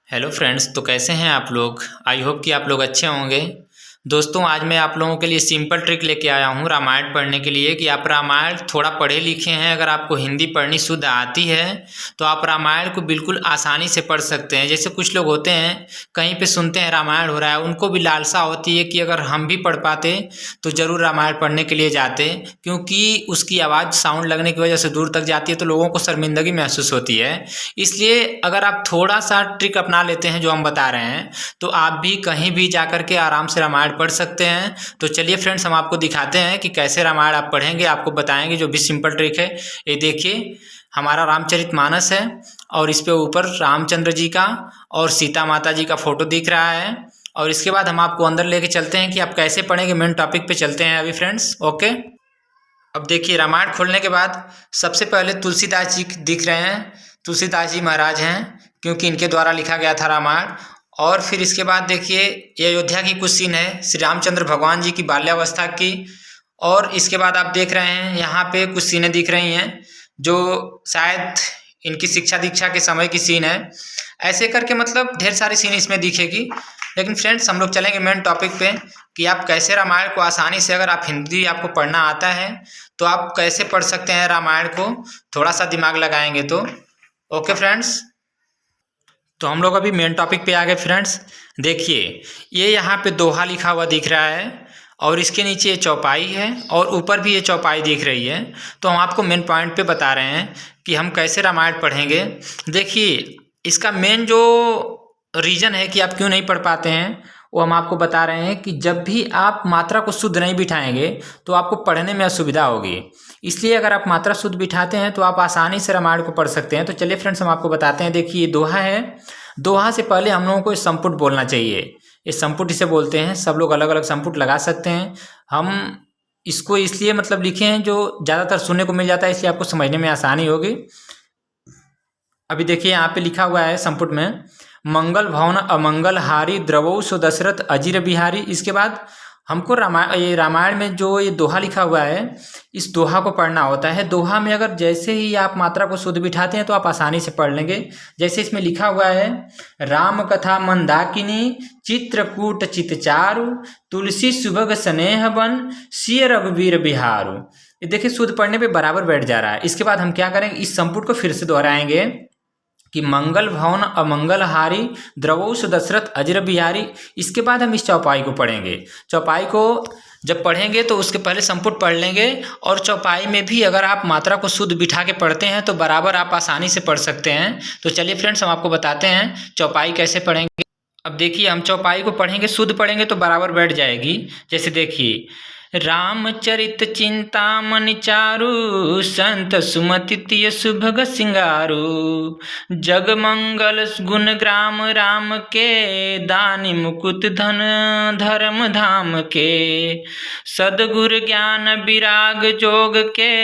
Hello friends, तो कैसे हैं आप लोग। आई होप कि आप लोग अच्छे होंगे। दोस्तों, आज मैं आप लोगों के लिए सिंपल ट्रिक लेके आया हूँ रामायण पढ़ने के लिए कि आप रामायण थोड़ा पढ़े लिखे हैं। अगर आपको हिंदी पढ़नी शुद्ध आती है तो आप रामायण को बिल्कुल आसानी से पढ़ सकते हैं। जैसे कुछ लोग होते हैं, कहीं पे सुनते हैं रामायण हो रहा है, उनको भी लालसा होती है कि अगर हम भी पढ़ पाते तो ज़रूर रामायण पढ़ने के लिए जाते, क्योंकि उसकी आवाज़ साउंड लगने की वजह से दूर तक जाती है तो लोगों को शर्मिंदगी महसूस होती है। इसलिए अगर आप थोड़ा सा ट्रिक अपना लेते हैं जो हम बता रहे हैं, तो आप भी कहीं भी जाकर के आराम से रामायण पढ़ सकते हैं। तो चलिए फ्रेंड्स, हम आपको दिखाते हैं कि कैसे रामायण आप पढ़ेंगे, आपको बताएंगे जो भी सिंपल ट्रिक है। ये देखिए, हमारा रामचरितमानस है और इस पे ऊपर रामचंद्र जी का और सीता माता जी का फोटो दिख रहा है। और इसके बाद हम आपको अंदर लेके चलते हैं कि आप कैसे पढ़ेंगे। मेन टॉपिक पे चलते हैं अभी फ्रेंड्स। ओके, अब देखिए, रामायण खोलने के बाद सबसे पहले तुलसीदास जी दिख रहे हैं। तुलसीदास जी महाराज हैं, क्योंकि इनके द्वारा लिखा गया था रामायण। और फिर इसके बाद देखिए, ये अयोध्या की कुछ सीन है श्री रामचंद्र भगवान जी की बाल्यावस्था की। और इसके बाद आप देख रहे हैं यहाँ पे कुछ सीनें दिख रही हैं जो शायद इनकी शिक्षा दीक्षा के समय की सीन है। ऐसे करके मतलब ढेर सारी सीन इसमें दिखेगी। लेकिन फ्रेंड्स, हम लोग चलेंगे मेन टॉपिक पे कि आप कैसे रामायण को आसानी से, अगर आप हिंदी आपको पढ़ना आता है तो आप कैसे पढ़ सकते हैं रामायण को, थोड़ा सा दिमाग लगाएंगे तो। ओके फ्रेंड्स, तो हम लोग अभी मेन टॉपिक पे आ गए फ्रेंड्स। देखिए, ये यहाँ पे दोहा लिखा हुआ दिख रहा है और इसके नीचे ये चौपाई है और ऊपर भी ये चौपाई दिख रही है। तो हम आपको मेन पॉइंट पे बता रहे हैं कि हम कैसे रामायण पढ़ेंगे। देखिए, इसका मेन जो रीज़न है कि आप क्यों नहीं पढ़ पाते हैं, वो हम आपको बता रहे हैं कि जब भी आप मात्रा को शुद्ध नहीं बिठाएंगे तो आपको पढ़ने में असुविधा होगी। इसलिए अगर आप मात्रा शुद्ध बिठाते हैं तो आप आसानी से रामायण को पढ़ सकते हैं। तो चलिए फ्रेंड्स, हम आपको बताते हैं। देखिए, ये दोहा है। दोहा से पहले हम लोगों को संपुट बोलना चाहिए। ये संपुट इसे बोलते हैं। सब लोग अलग अलग संपुट लगा सकते हैं। हम इसको इसलिए मतलब लिखे हैं जो ज़्यादातर सुनने को मिल जाता है, इसलिए आपको समझने में आसानी होगी। अभी देखिए, यहाँ पे लिखा हुआ है संपुट में, मंगल भवन अमंगल हारी द्रवौ सो दशरथ अजीर बिहारी। इसके बाद हमको रामायण में जो ये दोहा लिखा हुआ है, इस दोहा को पढ़ना होता है। दोहा में अगर जैसे ही आप मात्रा को शुद्ध बिठाते हैं तो आप आसानी से पढ़ लेंगे। जैसे इसमें लिखा हुआ है, राम कथा मंदाकिनी चित्रकूट चितचारु तुलसी सुभग स्नेह बन सिय रघुवीर बिहारू। ये देखिए, शुद्ध पढ़ने पे बराबर बैठ जा रहा है। इसके बाद हम क्या करेंगे, इस संपुट को फिर से दोहराएंगे कि मंगल भवन अमंगल हारी द्रवौस दशरथ अजर बिहारी। इसके बाद हम इस चौपाई को पढ़ेंगे। चौपाई को जब पढ़ेंगे तो उसके पहले संपुट पढ़ लेंगे। और चौपाई में भी अगर आप मात्रा को शुद्ध बिठा के पढ़ते हैं तो बराबर आप आसानी से पढ़ सकते हैं। तो चलिए फ्रेंड्स, हम आपको बताते हैं चौपाई कैसे पढ़ेंगे। अब देखिए, हम चौपाई को पढ़ेंगे, शुद्ध पढ़ेंगे तो बराबर बैठ जाएगी। जैसे देखिए, रामचरित चिंतामणि चारु संत सुमति तिय सुभग सिंगारू जग मंगल गुण ग्राम राम के दानि मुकुट धन धर्म धाम के सदगुर ज्ञान विराग जोग के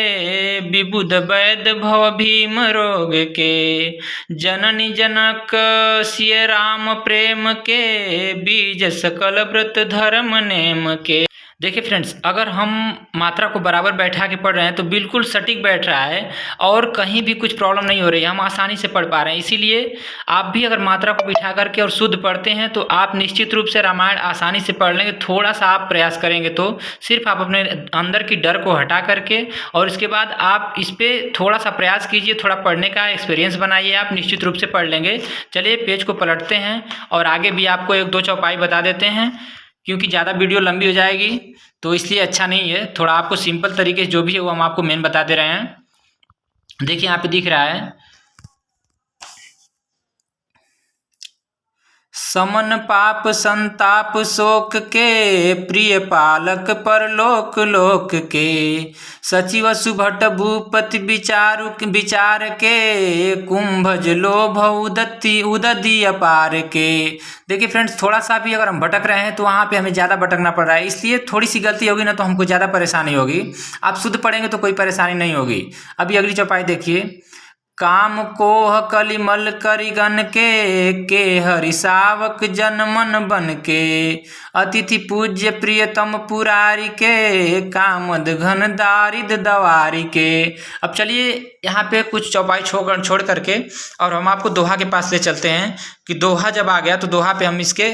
विबुध वैद भव भीम रोग के जननी जनक सिय राम प्रेम के बीज सकल व्रत धर्म नेम के। देखिए फ्रेंड्स, अगर हम मात्रा को बराबर बैठा के पढ़ रहे हैं तो बिल्कुल सटीक बैठ रहा है और कहीं भी कुछ प्रॉब्लम नहीं हो रही है, हम आसानी से पढ़ पा रहे हैं। इसीलिए आप भी अगर मात्रा को बिठा करके और शुद्ध पढ़ते हैं तो आप निश्चित रूप से रामायण आसानी से पढ़ लेंगे। थोड़ा सा आप प्रयास करेंगे तो सिर्फ आप अपने अंदर की डर को हटा करके और इसके बाद आप इस पर थोड़ा सा प्रयास कीजिए, थोड़ा पढ़ने का एक्सपीरियंस बनाइए, आप निश्चित रूप से पढ़ लेंगे। चलिए पेज को पलटते हैं और आगे भी आपको एक दो चौपाई बता देते हैं, क्योंकि ज़्यादा वीडियो लंबी हो जाएगी तो इसलिए अच्छा नहीं है। थोड़ा आपको सिंपल तरीके से जो भी है वो हम आपको मेन बता दे रहे हैं। देखिए, यहाँ पे दिख रहा है, समन पाप संताप शोक के प्रिय पालक परलोक लोक के सचिव सुभट भूपति विचार के कुंभज लोभ उदति अपार के। देखिए फ्रेंड्स, थोड़ा सा भी अगर हम भटक रहे हैं तो वहाँ पे हमें ज़्यादा भटकना पड़ रहा है, इसलिए थोड़ी सी गलती होगी ना तो हमको ज़्यादा परेशानी होगी। आप शुद्ध पढ़ेंगे तो कोई परेशानी नहीं होगी। अभी अगली चौपाई देखिए, काम कोह कलिमल करिगन के हरिसावक जनमन बन के, अतिथि पूज्य प्रियतम पुरारी के, कामद घन दारिद दवारी के। अब चलिए यहाँ पे कुछ चौपाई छोड़ करके और हम आपको दोहा के पास ले चलते हैं कि दोहा जब आ गया तो दोहा पे हम इसके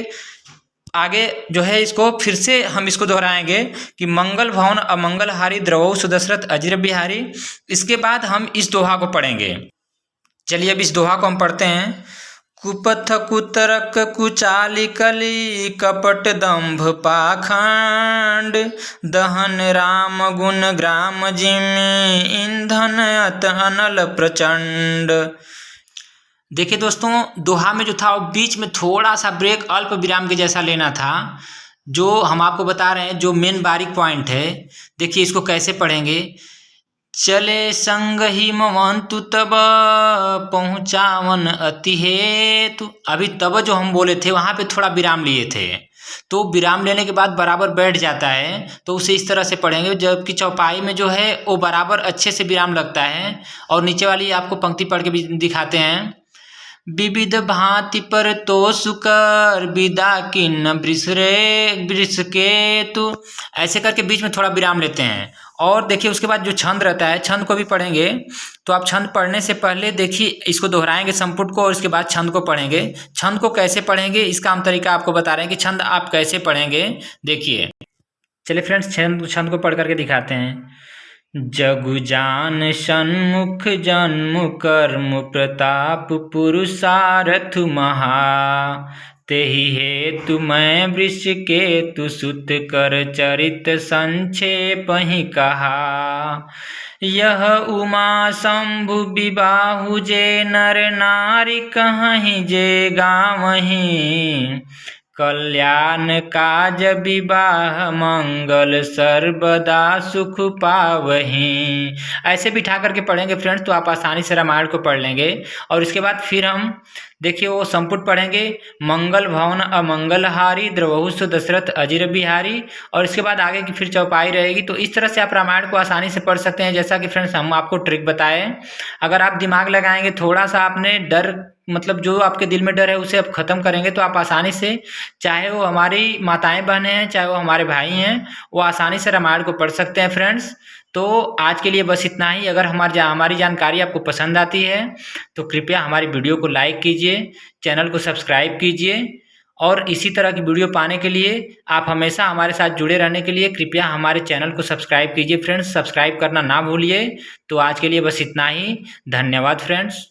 आगे जो है इसको फिर से हम इसको दोहराएंगे कि मंगल भवन अमंगल हारी द्रवौ सुदशरथ अजिर बिहारी। इसके बाद हम इस दोहा को पढ़ेंगे। चलिए अब इस दोहा को हम पढ़ते हैं। कुपथ कुतरक कुचाली कली, कपट दंभ पाखंड, दहन राम गुण ग्राम जिमि, ईंधन अत अनल प्रचंड। देखिए दोस्तों, दोहा में जो था वो बीच में थोड़ा सा ब्रेक अल्प विराम के जैसा लेना था, जो हम आपको बता रहे हैं जो मेन बारीक पॉइंट है। देखिए इसको कैसे पढ़ेंगे। चले संग ही मवंतु तब, पहुँचावन अति हेतु। अभी तब जो हम बोले थे वहाँ पे थोड़ा विराम लिए थे, तो विराम लेने के बाद बराबर बैठ जाता है, तो उसे इस तरह से पढ़ेंगे। जबकि चौपाई में जो है वो बराबर अच्छे से विराम लगता है। और नीचे वाली आपको पंक्ति पढ़ के भी दिखाते हैं। विविध भांति पर तो सुकर, विदा किन्न वृष केतु। ऐसे करके बीच में थोड़ा विराम लेते हैं। और देखिए उसके बाद जो छंद रहता है, छंद को भी पढ़ेंगे। तो आप छंद पढ़ने से पहले देखिए इसको दोहराएंगे संपुट को और इसके बाद छंद को पढ़ेंगे। छंद को कैसे पढ़ेंगे इसका हम तरीका आपको बता रहे हैं कि छंद आप कैसे पढ़ेंगे। देखिए चलिए फ्रेंड्स, छंद को पढ़ करके दिखाते हैं। जगु जान सन्मुख जन्म कर्म प्रताप पुरुषारथ महा, तेहि हेतु मैं वृष केतु सुत कर चरित संक्षेप ही कहा। यह उमा शंभु विबाहु जे नर नारी कहीं जे गावहीं, कल्याण काज विवाह मंगल सर्वदा सुख पावहीं। ऐसे बिठा करके पढ़ेंगे फ्रेंड्स, तो आप आसानी से रामायण को पढ़ लेंगे। और इसके बाद फिर हम देखिए वो संपुट पढ़ेंगे। मंगल भवन अमंगल हारी द्रवहु सुदशरथ अजिर बिहारी। और इसके बाद आगे की फिर चौपाई रहेगी। तो इस तरह से आप रामायण को आसानी से पढ़ सकते हैं। जैसा कि फ्रेंड्स हम आपको ट्रिक बताएं, अगर आप दिमाग लगाएंगे, थोड़ा सा आपने डर मतलब जो आपके दिल में डर है उसे आप खत्म करेंगे, तो आप आसानी से, चाहे वो हमारी माताएं बहनें हैं चाहे वो हमारे भाई हैं, वो आसानी से रामायण को पढ़ सकते हैं फ्रेंड्स। तो आज के लिए बस इतना ही। अगर हमारी जानकारी आपको पसंद आती है तो कृपया हमारी वीडियो को लाइक कीजिए, चैनल को सब्सक्राइब कीजिए। और इसी तरह की वीडियो पाने के लिए, आप हमेशा हमारे साथ जुड़े रहने के लिए कृपया हमारे चैनल को सब्सक्राइब कीजिए फ्रेंड्स। सब्सक्राइब करना ना भूलिए। तो आज के लिए बस इतना ही। धन्यवाद फ्रेंड्स।